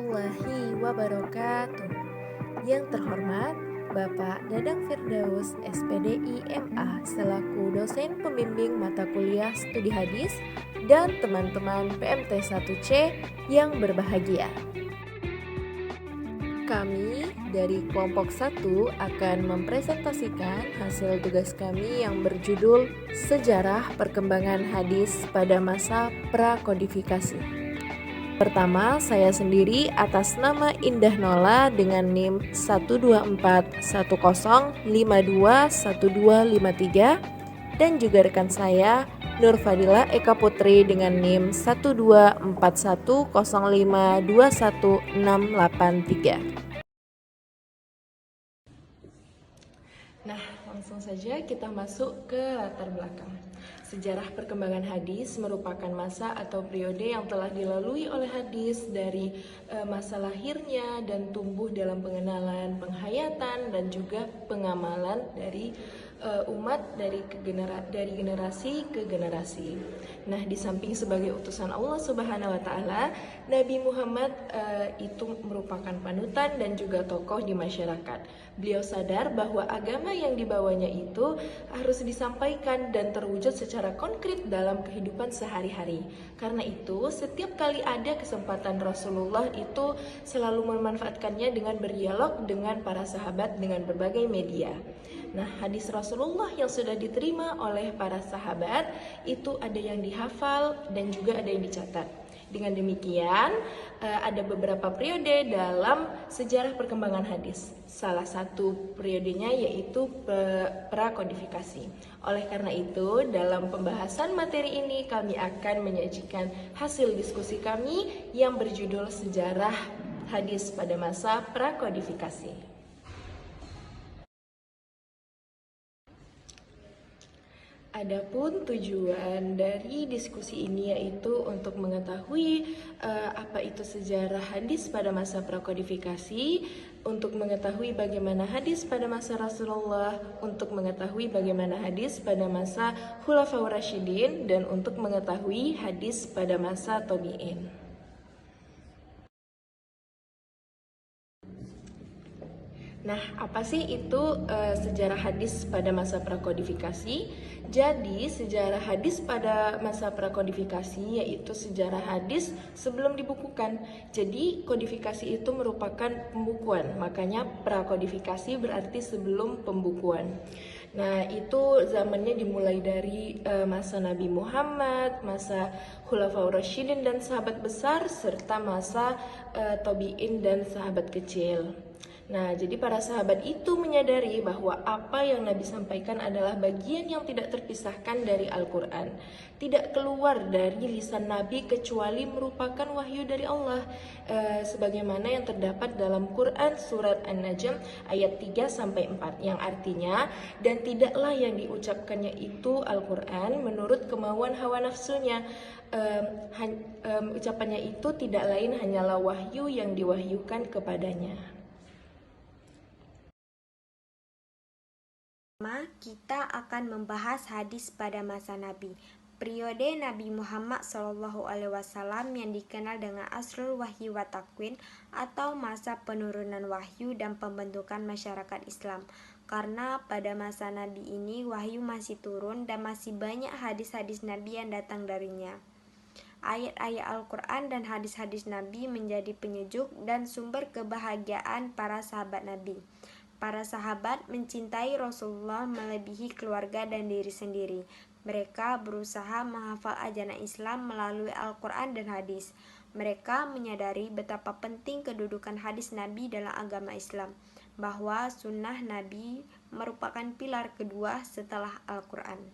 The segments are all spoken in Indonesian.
Warahmatullahi wabarakatuh. Yang terhormat Bapak Dadang Firdaus, SPDI MA, selaku dosen pembimbing mata kuliah studi hadis, dan teman-teman PMT 1C yang berbahagia. Kami dari kelompok 1 akan mempresentasikan hasil tugas kami yang berjudul Sejarah Perkembangan Hadis pada Masa Prakodifikasi. Pertama, saya sendiri atas nama Indah Nola dengan NIM 12410521253 dan juga rekan saya Nur Fadila Eka Putri dengan NIM 12410521683. Nah, langsung saja kita masuk ke latar belakang. Sejarah perkembangan hadis merupakan masa atau periode yang telah dilalui oleh hadis dari masa lahirnya dan tumbuh dalam pengenalan, penghayatan, dan juga pengamalan dari umat dari generasi ke generasi. Nah, di samping sebagai utusan Allah Subhanahu wa taala, Nabi Muhammad itu merupakan panutan dan juga tokoh di masyarakat. Beliau sadar bahwa agama yang dibawanya itu harus disampaikan dan terwujud secara konkret dalam kehidupan sehari-hari. Karena itu, setiap kali ada kesempatan, Rasulullah itu selalu memanfaatkannya dengan berdialog dengan para sahabat dengan berbagai media. Nah, hadis Rasulullah yang sudah diterima oleh para sahabat itu ada yang dihafal dan juga ada yang dicatat. Dengan demikian, ada beberapa periode dalam sejarah perkembangan hadis. Salah satu periodenya yaitu prakodifikasi. Oleh karena itu, dalam pembahasan materi ini kami akan menyajikan hasil diskusi kami yang berjudul Sejarah Hadis pada Masa Prakodifikasi. Adapun tujuan dari diskusi ini yaitu untuk mengetahui apa itu sejarah hadis pada masa prakodifikasi, untuk mengetahui bagaimana hadis pada masa Rasulullah, untuk mengetahui bagaimana hadis pada masa Khulafaur Rasyidin, dan untuk mengetahui hadis pada masa Tabi'in. Nah, apa sih itu sejarah hadis pada masa prakodifikasi? Jadi, sejarah hadis pada masa prakodifikasi yaitu sejarah hadis sebelum dibukukan. Jadi, kodifikasi itu merupakan pembukuan, makanya prakodifikasi berarti sebelum pembukuan. Nah, itu zamannya dimulai dari masa Nabi Muhammad, masa Khulafaur Rasyidin dan sahabat besar, serta masa Tabi'in dan sahabat kecil. Nah, jadi para sahabat itu menyadari bahwa apa yang Nabi sampaikan adalah bagian yang tidak terpisahkan dari Al-Quran. Tidak keluar dari lisan Nabi kecuali merupakan wahyu dari Allah. Sebagaimana yang terdapat dalam Quran surat An-Najm ayat 3-4. Yang artinya, dan tidaklah yang diucapkannya itu Al-Quran menurut kemauan hawa nafsunya. Ucapannya itu tidak lain hanyalah wahyu yang diwahyukan kepadanya. Kita akan membahas hadis pada masa Nabi. Periode Nabi Muhammad SAW yang dikenal dengan Asrul Wahyi wa Takwin atau masa penurunan wahyu dan pembentukan masyarakat Islam. Karena pada masa Nabi ini wahyu masih turun dan masih banyak hadis-hadis Nabi yang datang darinya. Ayat-ayat Al-Quran dan hadis-hadis Nabi menjadi penyejuk dan sumber kebahagiaan para sahabat Nabi. Para sahabat mencintai Rasulullah melebihi keluarga dan diri sendiri. Mereka berusaha menghafal ajaran Islam melalui Al-Quran dan hadis. Mereka menyadari betapa penting kedudukan hadis Nabi dalam agama Islam, bahwa sunnah Nabi merupakan pilar kedua setelah Al-Quran.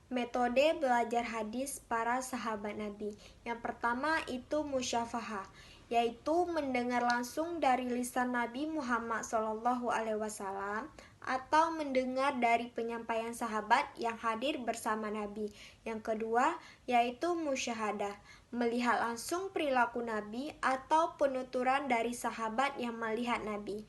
Metode belajar hadis para sahabat Nabi. Yang pertama itu musyafahah, yaitu mendengar langsung dari lisan Nabi Muhammad SAW atau mendengar dari penyampaian sahabat yang hadir bersama Nabi. Yang kedua yaitu musyahadah, melihat langsung perilaku Nabi atau penuturan dari sahabat yang melihat Nabi.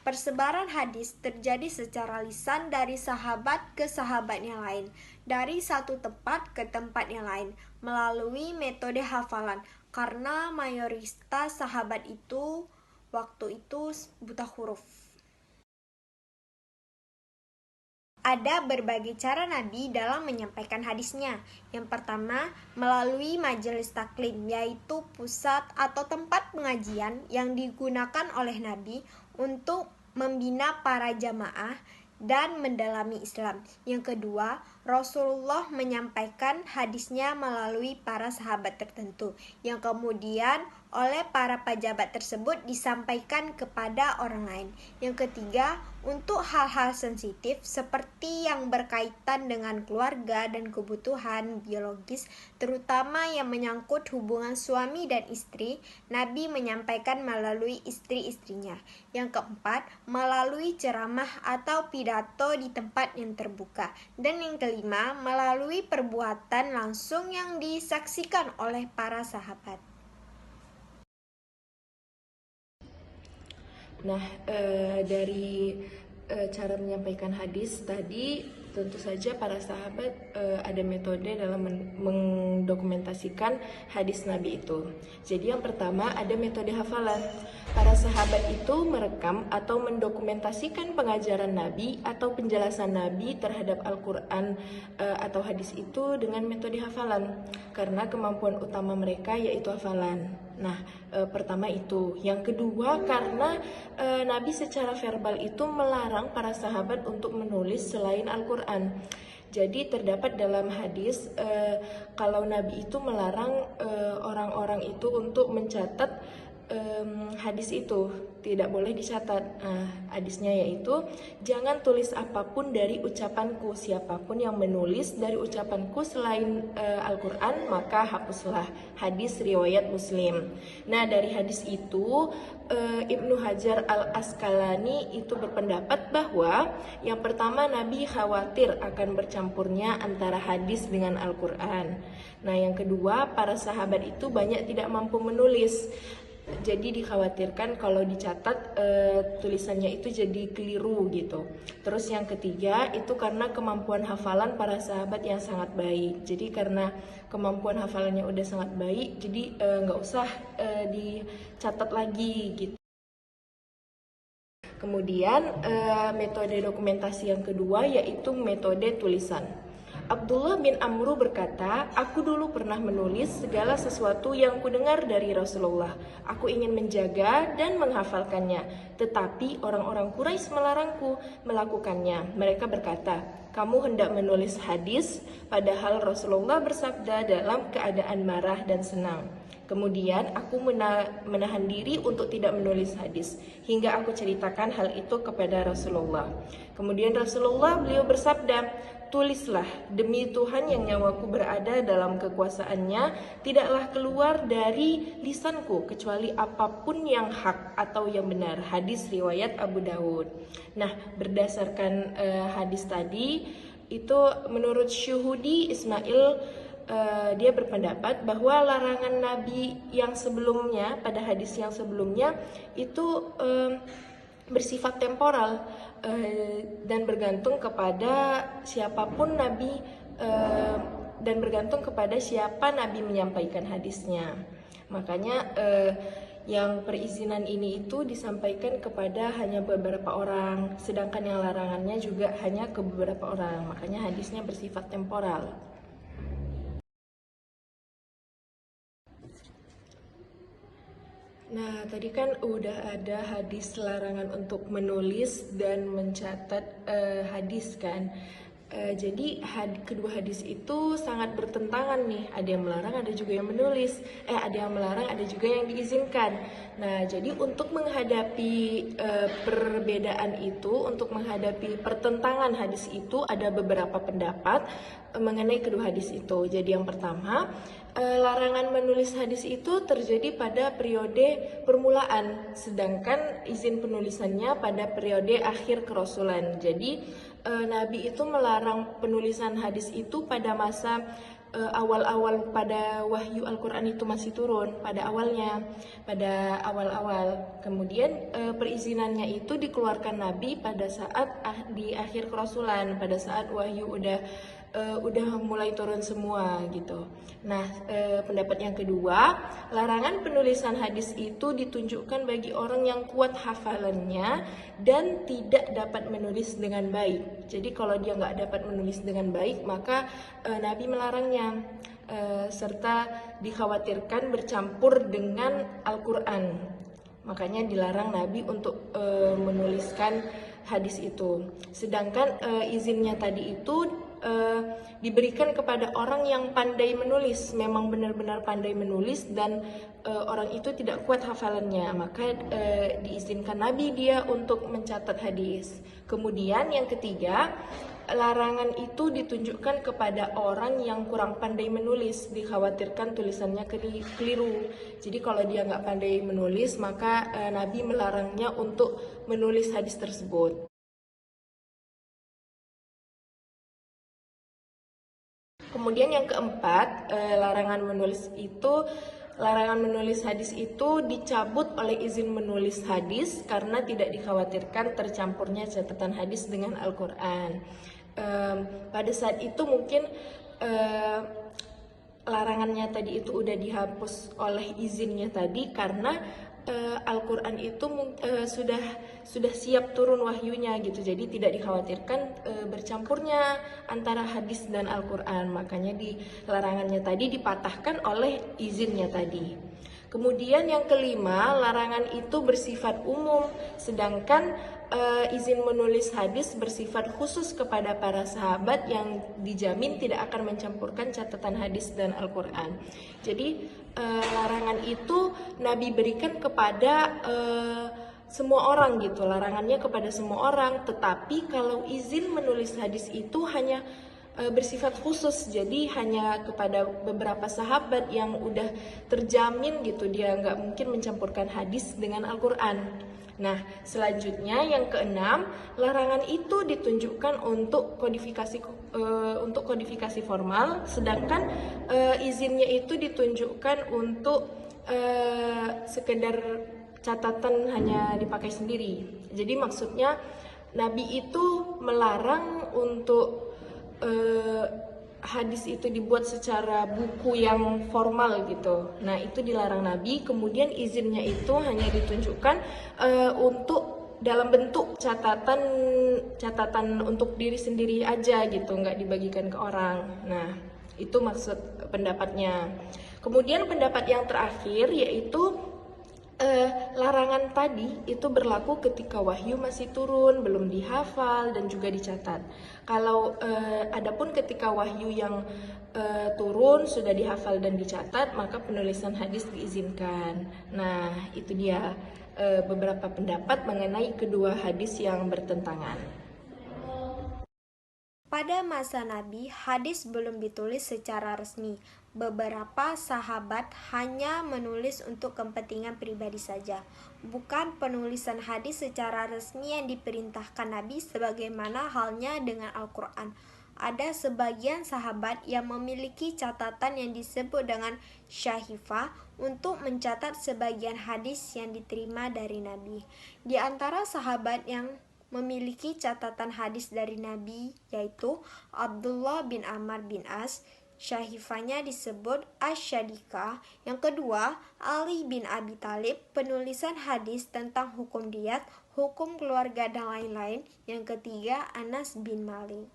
Persebaran hadis terjadi secara lisan dari sahabat ke sahabat yang lain, dari satu tempat ke tempat yang lain, melalui metode hafalan, karena mayoritas sahabat itu waktu itu buta huruf. Ada berbagai cara Nabi dalam menyampaikan hadisnya. Yang pertama, melalui majelis taklim, yaitu pusat atau tempat pengajian yang digunakan oleh Nabi untuk membina para jamaah dan mendalami Islam. Yang kedua, Rasulullah menyampaikan hadisnya melalui para sahabat tertentu, yang kemudian oleh para pejabat tersebut disampaikan kepada orang lain. Yang ketiga, untuk hal-hal sensitif seperti yang berkaitan dengan keluarga dan kebutuhan biologis, terutama yang menyangkut hubungan suami dan istri, Nabi menyampaikan melalui istri-istrinya. Yang keempat, melalui ceramah atau pidato di tempat yang terbuka. Dan yang kelima, melalui perbuatan langsung yang disaksikan oleh para sahabat. Nah, dari cara menyampaikan hadis tadi, tentu saja para sahabat ada metode dalam mendokumentasikan hadis Nabi itu. Jadi yang pertama ada metode hafalan. Para sahabat itu merekam atau mendokumentasikan pengajaran Nabi atau penjelasan Nabi terhadap Al-Quran atau hadis itu dengan metode hafalan, karena kemampuan utama mereka yaitu hafalan. Nah, pertama itu. Yang kedua, karena Nabi secara verbal itu melarang para sahabat untuk menulis selain Al-Quran. Jadi terdapat dalam hadis kalau Nabi itu melarang orang-orang itu untuk mencatat hadis itu, tidak boleh dicatat. Hadisnya yaitu, jangan tulis apapun dari ucapanku, siapapun yang menulis dari ucapanku selain Al-Quran maka hapuslah. Hadis riwayat Muslim. Nah, dari hadis itu Ibnu Hajar Al-Asqalani itu berpendapat bahwa yang pertama, Nabi khawatir akan bercampurnya antara hadis dengan Al-Quran. Nah, yang kedua, para sahabat itu banyak tidak mampu menulis. Jadi dikhawatirkan kalau dicatat tulisannya itu jadi keliru gitu. Terus yang ketiga itu karena kemampuan hafalan para sahabat yang sangat baik. Jadi karena kemampuan hafalannya udah sangat baik, jadi nggak usah dicatat lagi gitu. Kemudian metode dokumentasi yang kedua yaitu metode tulisan. Abdullah bin Amru berkata, aku dulu pernah menulis segala sesuatu yang kudengar dari Rasulullah. Aku ingin menjaga dan menghafalkannya, tetapi orang-orang Quraisy melarangku melakukannya. Mereka berkata, kamu hendak menulis hadis, padahal Rasulullah bersabda dalam keadaan marah dan senang. Kemudian aku menahan diri untuk tidak menulis hadis, hingga aku ceritakan hal itu kepada Rasulullah. Kemudian beliau bersabda, tulislah, demi Tuhan yang nyawaku berada dalam kekuasaannya, tidaklah keluar dari lisanku kecuali apapun yang hak atau yang benar. Hadis riwayat Abu Dawud. Nah, berdasarkan hadis tadi, itu menurut Syuhudi Ismail, dia berpendapat bahwa larangan Nabi yang sebelumnya, pada hadis yang sebelumnya, itu bersifat temporal dan bergantung kepada siapapun Nabi dan bergantung kepada siapa Nabi menyampaikan hadisnya. Makanya yang perizinan ini itu disampaikan kepada hanya beberapa orang, sedangkan yang larangannya juga hanya ke beberapa orang. Makanya hadisnya bersifat temporal. Nah, tadi kan udah ada hadis larangan untuk menulis dan mencatat hadis kan. Jadi kedua hadis itu sangat bertentangan nih. Ada yang melarang, ada juga yang menulis. Ada yang melarang, ada juga yang diizinkan. Nah, jadi untuk menghadapi perbedaan itu, untuk menghadapi pertentangan hadis itu, ada beberapa pendapat mengenai kedua hadis itu. Jadi yang pertama, larangan menulis hadis itu terjadi pada periode permulaan, sedangkan izin penulisannya pada periode akhir kerasulan. Jadi Nabi itu melarang penulisan hadis itu pada masa awal-awal pada wahyu Al-Quran itu masih turun, pada awalnya, pada awal-awal. Kemudian perizinannya itu dikeluarkan Nabi pada saat di akhir kerasulan, pada saat wahyu udah mulai turun semua gitu. Nah, pendapat yang kedua, larangan penulisan hadis itu ditunjukkan bagi orang yang kuat hafalannya dan tidak dapat menulis dengan baik. Jadi kalau dia nggak dapat menulis dengan baik, maka Nabi melarangnya, serta dikhawatirkan bercampur dengan Al-Quran. Makanya dilarang Nabi untuk menuliskan hadis itu. Sedangkan izinnya tadi itu diberikan kepada orang yang pandai menulis, memang benar-benar pandai menulis dan orang itu tidak kuat hafalannya, maka diizinkan Nabi dia untuk mencatat hadis. Kemudian yang ketiga, larangan itu ditunjukkan kepada orang yang kurang pandai menulis, dikhawatirkan tulisannya keliru. Jadi kalau dia nggak pandai menulis, maka Nabi melarangnya untuk menulis hadis tersebut. Kemudian yang keempat, larangan menulis hadis itu dicabut oleh izin menulis hadis karena tidak dikhawatirkan tercampurnya catatan hadis dengan Al-Quran. Pada saat itu mungkin larangannya tadi itu udah dihapus oleh izinnya tadi karena Al-Quran itu sudah siap turun wahyunya gitu, jadi tidak dikhawatirkan bercampurnya antara hadis dan Al-Quran, makanya di larangannya tadi dipatahkan oleh izinnya tadi. Kemudian yang kelima, larangan itu bersifat umum, sedangkan izin menulis hadis bersifat khusus kepada para sahabat yang dijamin tidak akan mencampurkan catatan hadis dan Al-Quran. Jadi larangan itu Nabi berikan kepada semua orang gitu, larangannya kepada semua orang. Tetapi kalau izin menulis hadis itu hanya bersifat khusus, jadi hanya kepada beberapa sahabat yang udah terjamin gitu, dia nggak mungkin mencampurkan hadis dengan Al-Quran. Nah, selanjutnya yang keenam, larangan itu ditunjukkan untuk kodifikasi formal, sedangkan izinnya itu ditunjukkan untuk sekedar catatan hanya dipakai sendiri. Jadi maksudnya Nabi itu melarang untuk hadis itu dibuat secara buku yang formal gitu. Nah, itu dilarang Nabi. Kemudian izinnya itu hanya ditunjukkan untuk dalam bentuk catatan untuk diri sendiri aja gitu, nggak dibagikan ke orang. Nah, itu maksud pendapatnya. Kemudian pendapat yang terakhir yaitu larangan tadi itu berlaku ketika wahyu masih turun, belum dihafal dan juga dicatat. Kalau adapun ketika wahyu yang turun sudah dihafal dan dicatat, maka penulisan hadis diizinkan. Nah, itu dia beberapa pendapat mengenai kedua hadis yang bertentangan. Pada masa Nabi, hadis belum ditulis secara resmi. Beberapa sahabat hanya menulis untuk kepentingan pribadi saja, bukan penulisan hadis secara resmi yang diperintahkan Nabi sebagaimana halnya dengan Al-Quran. Ada sebagian sahabat yang memiliki catatan yang disebut dengan syahifah untuk mencatat sebagian hadis yang diterima dari Nabi. Di antara sahabat yang memiliki catatan hadis dari Nabi yaitu Abdullah bin Amr bin As, syahifanya disebut Asy-Syadikah. Yang kedua, Ali bin Abi Thalib, penulisan hadis tentang hukum diat, hukum keluarga dan lain-lain. Yang ketiga, Anas bin Malik.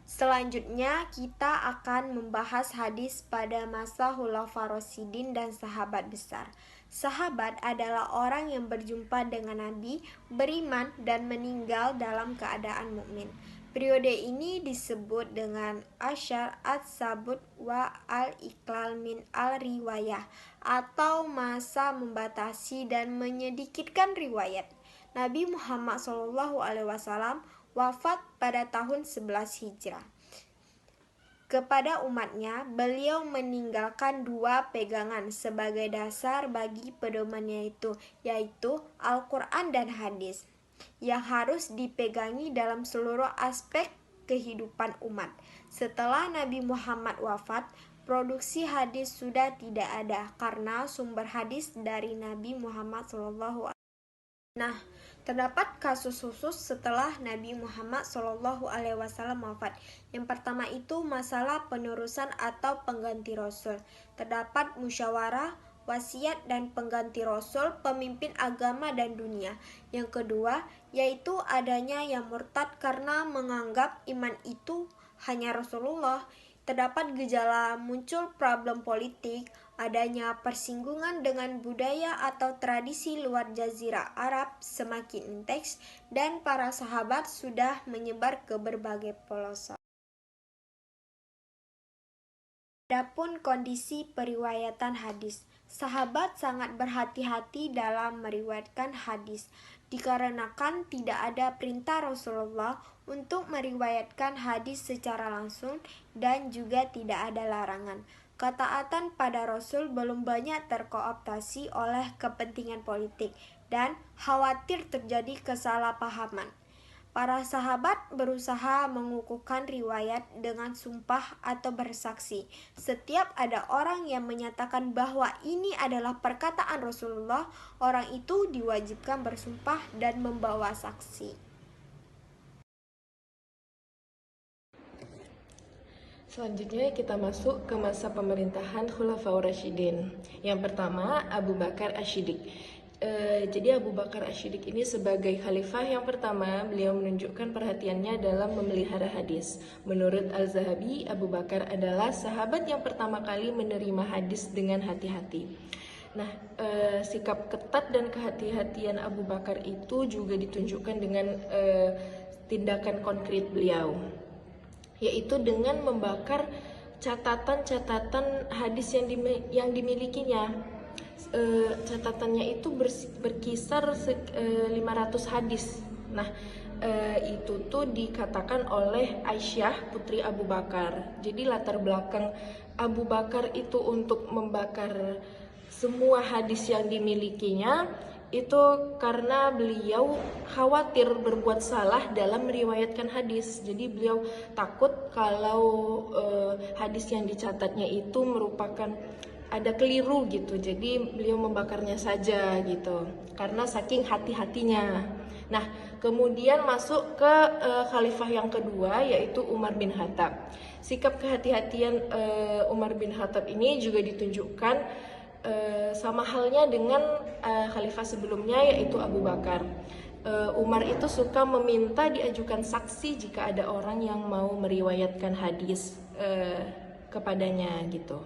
Selanjutnya kita akan membahas hadis pada masa Khulafaur Rasyidin dan sahabat besar. Sahabat adalah orang yang berjumpa dengan Nabi, beriman dan meninggal dalam keadaan mukmin. Periode ini disebut dengan Asyar as-Sabut wa al-Iqlal min al-Riwayah, atau masa membatasi dan menyedikitkan riwayat. Nabi Muhammad SAW wafat pada tahun 11 Hijrah. Kepada umatnya, beliau meninggalkan dua pegangan sebagai dasar bagi pedomannya yaitu Al-Quran dan hadis, yang harus dipegangi dalam seluruh aspek kehidupan umat. Setelah Nabi Muhammad wafat, produksi hadis sudah tidak ada karena sumber hadis dari Nabi Muhammad SAW. Nah, terdapat kasus khusus setelah Nabi Muhammad SAW wafat. Yang pertama itu masalah penerusan atau pengganti Rasul. Terdapat musyawarah, wasiat dan pengganti Rasul, pemimpin agama dan dunia. Yang kedua, yaitu adanya yang murtad karena menganggap iman itu hanya Rasulullah. Terdapat gejala muncul problem politik, adanya persinggungan dengan budaya atau tradisi luar Jazirah Arab semakin intens, dan para sahabat sudah menyebar ke berbagai pelosok. Adapun kondisi periwayatan hadis, sahabat sangat berhati-hati dalam meriwayatkan hadis, dikarenakan tidak ada perintah Rasulullah untuk meriwayatkan hadis secara langsung dan juga tidak ada larangan. Ketaatan pada Rasul belum banyak terkooptasi oleh kepentingan politik dan khawatir terjadi kesalahpahaman. Para sahabat berusaha mengukuhkan riwayat dengan sumpah atau bersaksi. Setiap ada orang yang menyatakan bahwa ini adalah perkataan Rasulullah, orang itu diwajibkan bersumpah dan membawa saksi. Selanjutnya kita masuk ke masa pemerintahan Khulafaur Rasyidin. Yang pertama, Abu Bakar Asy-Shiddiq. Jadi Abu Bakar Asy-Shiddiq ini sebagai khalifah yang pertama, beliau menunjukkan perhatiannya dalam memelihara hadis. Menurut Al-Zahabi, Abu Bakar adalah sahabat yang pertama kali menerima hadis dengan hati-hati. Nah, sikap ketat dan kehati-hatian Abu Bakar itu juga ditunjukkan dengan tindakan konkret beliau, yaitu dengan membakar catatan-catatan hadis yang dimilikinya. Catatannya itu berkisar 500 hadis. Nah, itu tuh dikatakan oleh Aisyah putri Abu Bakar. Jadi latar belakang Abu Bakar itu untuk membakar semua hadis yang dimilikinya itu karena beliau khawatir berbuat salah dalam meriwayatkan hadis. Jadi beliau takut kalau hadis yang dicatatnya itu merupakan ada keliru gitu, jadi beliau membakarnya saja gitu karena saking hati-hatinya. Nah, kemudian masuk ke khalifah yang kedua, yaitu Umar bin Khattab. Sikap kehati-hatian Umar bin Khattab ini juga ditunjukkan sama halnya dengan khalifah sebelumnya, yaitu Abu Bakar. Umar itu suka meminta diajukan saksi jika ada orang yang mau meriwayatkan hadis kepadanya gitu.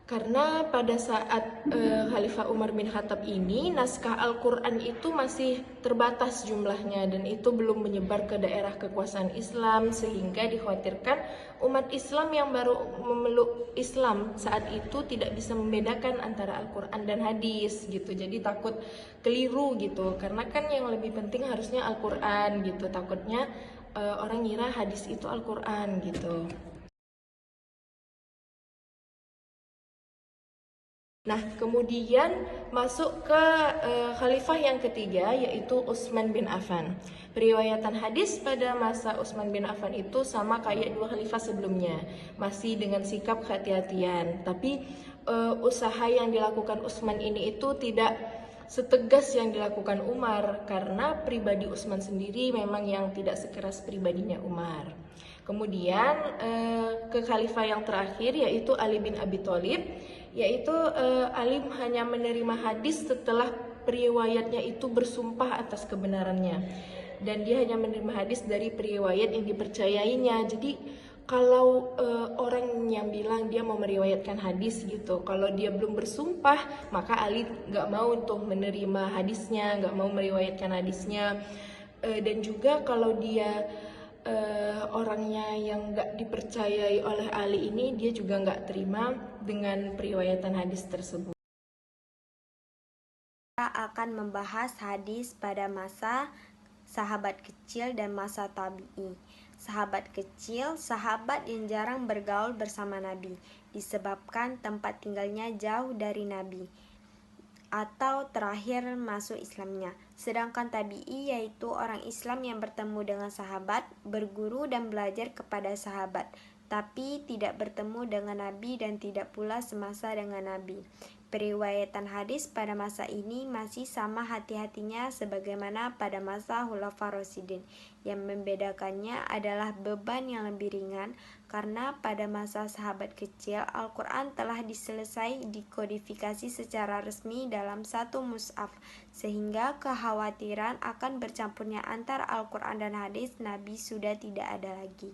Karena pada saat Khalifah Umar bin Khattab ini, naskah Al-Quran itu masih terbatas jumlahnya dan itu belum menyebar ke daerah kekuasaan Islam, sehingga dikhawatirkan umat Islam yang baru memeluk Islam saat itu tidak bisa membedakan antara Al-Quran dan hadis gitu. Jadi takut keliru gitu, karena kan yang lebih penting harusnya Al-Quran gitu. Takutnya orang ngira hadis itu Al-Quran gitu. Nah, kemudian masuk ke khalifah yang ketiga, yaitu Utsman bin Affan. Periwayatan hadis pada masa Utsman bin Affan itu sama kayak dua khalifah sebelumnya, masih dengan sikap kehati-hatian. Tapi usaha yang dilakukan Utsman ini itu tidak setegas yang dilakukan Umar, karena pribadi Utsman sendiri memang yang tidak sekeras pribadinya Umar. Kemudian ke khalifah yang terakhir, yaitu Ali bin Abi Thalib, yaitu Ali hanya menerima hadis setelah periwayatnya itu bersumpah atas kebenarannya, dan dia hanya menerima hadis dari periwayat yang dipercayainya. Jadi kalau orang yang bilang dia mau meriwayatkan hadis gitu, kalau dia belum bersumpah, maka Ali nggak mau untuk menerima hadisnya, nggak mau meriwayatkan hadisnya. Dan juga kalau dia orangnya yang nggak dipercayai oleh Ali ini, dia juga nggak terima dengan periwayatan hadis tersebut. Kita akan membahas hadis pada masa sahabat kecil dan masa tabi'i. Sahabat kecil, sahabat yang jarang bergaul bersama Nabi, disebabkan tempat tinggalnya jauh dari Nabi. atau terakhir masuk Islamnya. Sedangkan tabi'i yaitu orang Islam yang bertemu dengan sahabat, berguru dan belajar kepada sahabat, tapi tidak bertemu dengan Nabi dan tidak pula semasa dengan Nabi. Periwayatan hadis pada masa ini masih sama hati-hatinya sebagaimana pada masa Khulafaur Rasyidin. Yang membedakannya adalah beban yang lebih ringan, karena pada masa sahabat kecil Al-Quran telah diselesai dikodifikasi secara resmi dalam satu mushaf, sehingga kekhawatiran akan bercampurnya antar Al-Quran dan hadis Nabi sudah tidak ada lagi.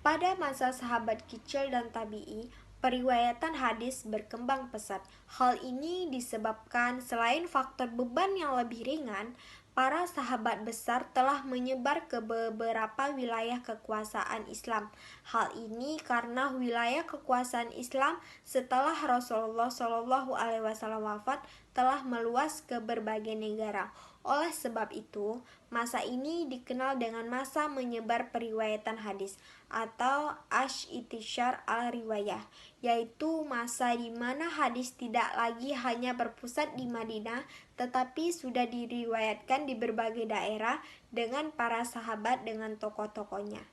Pada masa sahabat kecil dan tabi'i, periwayatan hadis berkembang pesat. Hal ini disebabkan selain faktor beban yang lebih ringan, para sahabat besar telah menyebar ke beberapa wilayah kekuasaan Islam. Hal ini karena wilayah kekuasaan Islam setelah Rasulullah SAW wafat telah meluas ke berbagai negara. Oleh sebab itu, masa ini dikenal dengan masa menyebar periwayatan hadis atau Ash-Intishar al-Riwayah, yaitu masa di mana hadis tidak lagi hanya berpusat di Madinah, tetapi sudah diriwayatkan di berbagai daerah dengan para sahabat dengan tokoh-tokohnya.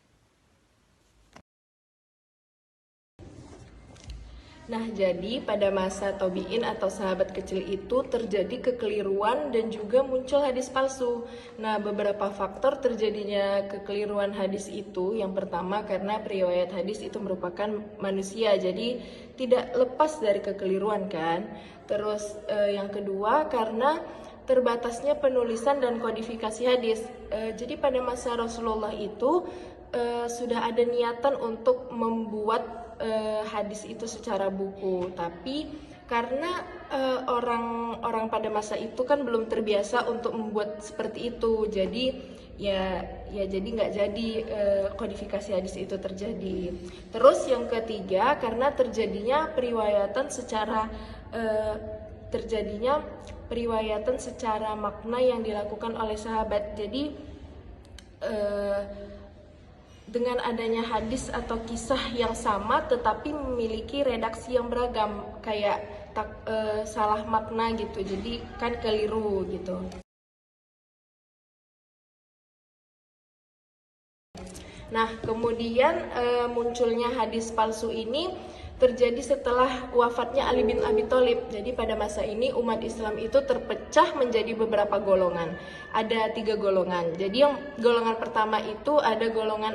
Nah, jadi pada masa tabi'in atau sahabat kecil itu terjadi kekeliruan dan juga muncul hadis palsu. Nah, beberapa faktor terjadinya kekeliruan hadis itu, yang pertama karena periwayat hadis itu merupakan manusia, jadi tidak lepas dari kekeliruan kan. Terus yang kedua karena terbatasnya penulisan dan kodifikasi hadis. Jadi pada masa Rasulullah itu sudah ada niatan untuk membuat hadis itu secara buku, tapi karena orang-orang pada masa itu kan belum terbiasa untuk membuat seperti itu, jadi jadi nggak jadi kodifikasi hadis itu terjadi. Terus yang ketiga karena terjadinya periwayatan secara makna yang dilakukan oleh sahabat. Jadi dengan adanya hadis atau kisah yang sama tetapi memiliki redaksi yang beragam, kayak salah makna gitu, jadi kan keliru gitu. Nah, kemudian munculnya hadis palsu ini terjadi setelah wafatnya Ali bin Abi Thalib. Jadi pada masa ini umat Islam itu terpecah menjadi beberapa golongan. Ada 3 golongan. Jadi yang golongan pertama itu ada golongan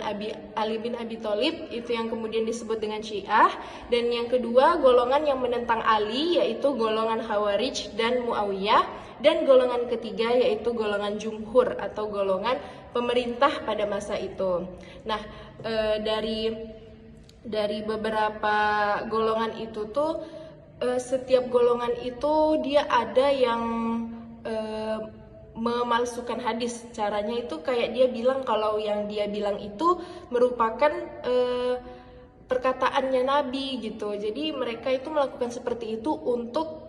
Ali bin Abi Thalib, itu yang kemudian disebut dengan Syiah. Dan yang kedua golongan yang menentang Ali, yaitu golongan Khawarij dan Muawiyah. Dan golongan ketiga yaitu golongan Jumhur atau golongan pemerintah pada masa itu. Nah, dari beberapa golongan itu tuh setiap golongan itu dia ada yang memalsukan hadis. Caranya itu kayak dia bilang kalau yang dia bilang itu merupakan perkataannya Nabi gitu. Jadi mereka itu melakukan seperti itu untuk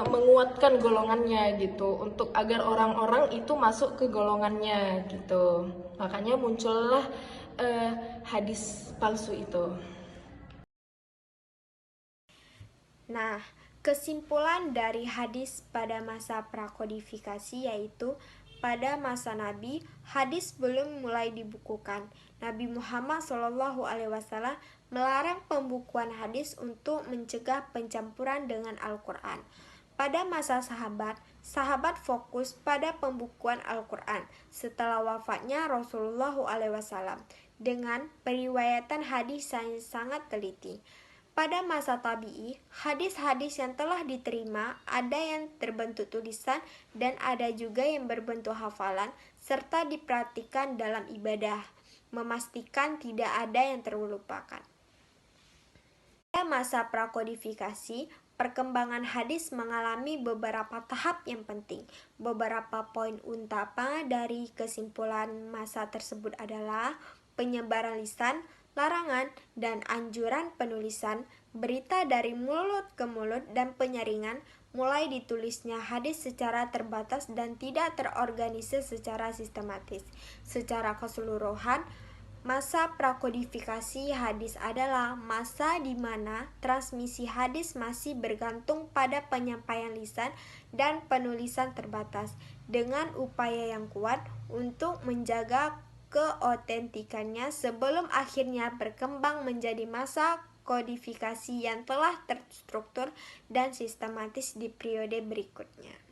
menguatkan golongannya gitu, untuk agar orang-orang itu masuk ke golongannya gitu. Makanya muncullah hadis palsu itu. Nah, kesimpulan dari hadis pada masa prakodifikasi yaitu pada masa Nabi, hadis belum mulai dibukukan. Nabi Muhammad SAW melarang pembukuan hadis untuk mencegah pencampuran dengan Al-Quran. Pada masa sahabat fokus pada pembukuan Al-Quran setelah wafatnya Rasulullah SAW dengan periwayatan hadis yang sangat teliti. Pada masa tabi'i, hadis-hadis yang telah diterima ada yang terbentuk tulisan dan ada juga yang berbentuk hafalan serta diperhatikan dalam ibadah, memastikan tidak ada yang terlupakan. Pada masa prakodifikasi, perkembangan hadis mengalami beberapa tahap yang penting. Beberapa poin utama dari kesimpulan masa tersebut adalah penyebaran lisan, larangan, dan anjuran penulisan, berita dari mulut ke mulut, dan penyaringan, mulai ditulisnya hadis secara terbatas dan tidak terorganisir secara sistematis. Secara keseluruhan, Masa prakodifikasi hadis adalah masa di mana transmisi hadis masih bergantung pada penyampaian lisan dan penulisan terbatas, dengan upaya yang kuat untuk menjaga keotentikannya sebelum akhirnya berkembang menjadi masa kodifikasi yang telah terstruktur dan sistematis di periode berikutnya.